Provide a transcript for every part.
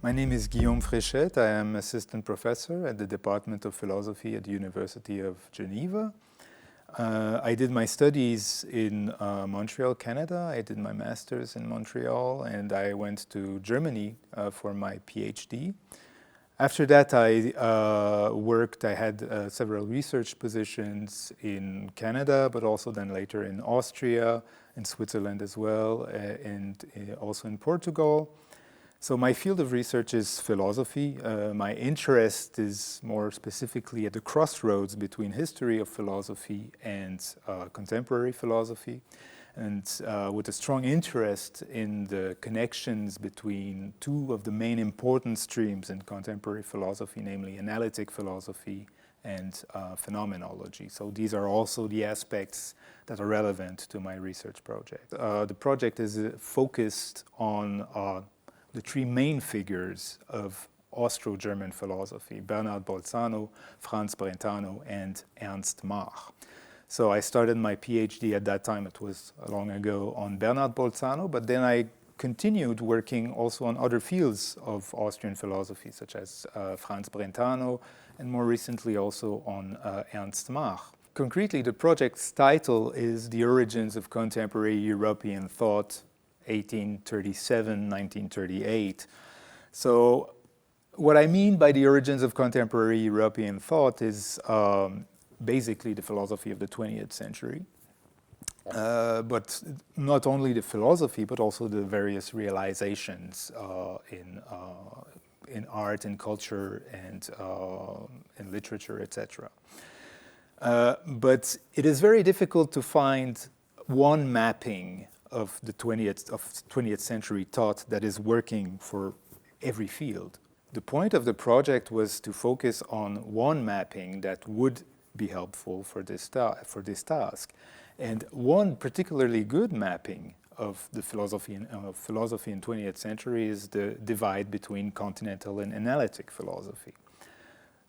My name is Guillaume Frechette. I am assistant professor at the Department of Philosophy at the University of Geneva. I did my studies in Montreal, Canada. I did my master's in Montreal, and I went to Germany for my PhD. After that, I had several research positions in Canada, but also then later in Austria, in Switzerland as well, and also in Portugal. So my field of research is philosophy. My interest is more specifically at the crossroads between history of philosophy and contemporary philosophy, and with a strong interest in the connections between two of the main important streams in contemporary philosophy, namely analytic philosophy and phenomenology. So these are also the aspects that are relevant to my research project. The project is focused on the three main figures of Austro-German philosophy: Bernard Bolzano, Franz Brentano, and Ernst Mach. So I started my PhD at that time, it was long ago, on Bernard Bolzano, but then I continued working also on other fields of Austrian philosophy, such as Franz Brentano, and more recently also on Ernst Mach. Concretely, the project's title is The Origins of Contemporary European Thought, 1837-1938. So what I mean by the origins of contemporary European thought is basically the philosophy of the 20th century. But not only the philosophy, but also the various realizations in art and culture and in literature, etc. But it is very difficult to find one mapping of the 20th century thought that is working for every field. The point of the project was to focus on one mapping that would be helpful for this task. And one particularly good mapping of the philosophy in 20th century is the divide between continental and analytic philosophy.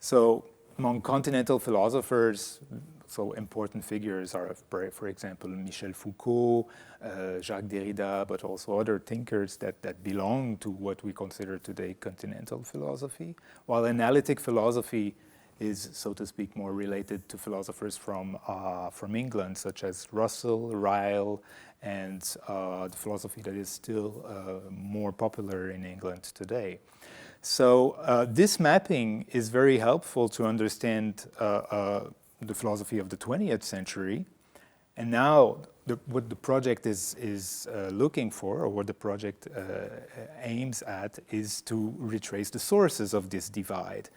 So among continental philosophers, so important figures are, for example, Michel Foucault, Jacques Derrida, but also other thinkers that belong to what we consider today continental philosophy, while analytic philosophy is, so to speak, more related to philosophers from England, such as Russell, Ryle, and the philosophy that is still more popular in England today. So this mapping is very helpful to understand the philosophy of the 20th century. And now what the project is looking for, or what the project aims at, is to retrace the sources of this divide.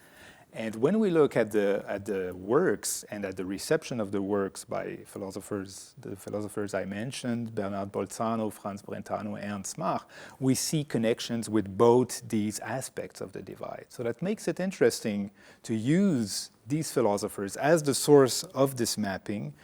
And when we look at the works and at the reception of the works by the philosophers I mentioned, Bernard Bolzano, Franz Brentano, Ernst Mach, we see connections with both these aspects of the divide. So that makes it interesting to use these philosophers as the source of this mapping,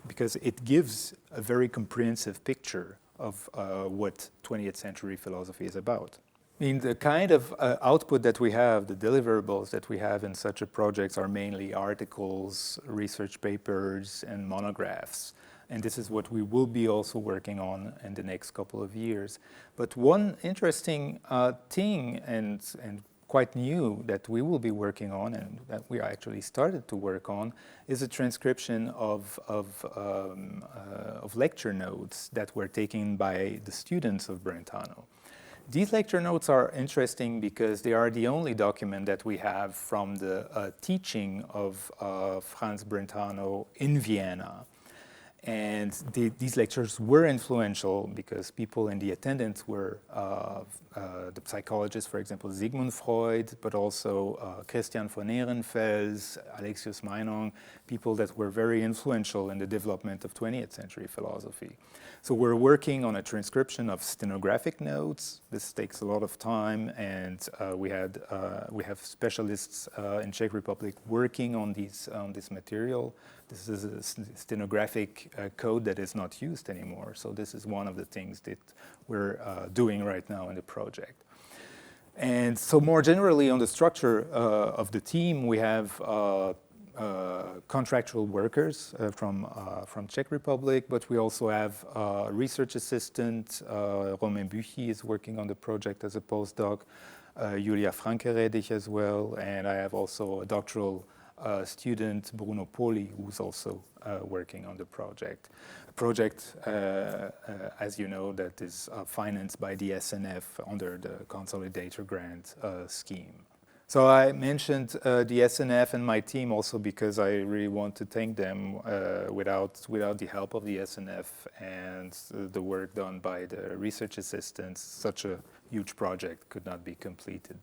because it gives a very comprehensive picture of what 20th century philosophy is about. I mean, the kind of output that we have, the deliverables that we have in such a project are mainly articles, research papers, and monographs. And this is what we will be also working on in the next couple of years. But one interesting thing and quite new that we will be working on, and that we actually started to work on, is a transcription of lecture notes that were taken by the students of Brentano. These lecture notes are interesting because they are the only document that we have from the teaching of Franz Brentano in Vienna. And these lectures were influential because people in the attendance were the psychologists, for example, Sigmund Freud, but also Christian von Ehrenfels, Alexius Meinong, people that were very influential in the development of 20th century philosophy. So we're working on a transcription of stenographic notes. This takes a lot of time, and we have specialists in Czech Republic working on this material. This is a stenographic code that is not used anymore. So this is one of the things that we're doing right now in the project. And so more generally on the structure of the team, we have contractual workers from Czech Republic, but we also have a research assistant. Romain Buchy is working on the project as a postdoc. Julia Franke-Redig as well, and I have also a doctoral student, Bruno Poli, who's also working on the project. A project, as you know, that is financed by the SNF under the Consolidator grant scheme. So I mentioned the SNF and my team also because I really want to thank them. Without the help of the SNF and the work done by the research assistants, such a huge project could not be completed.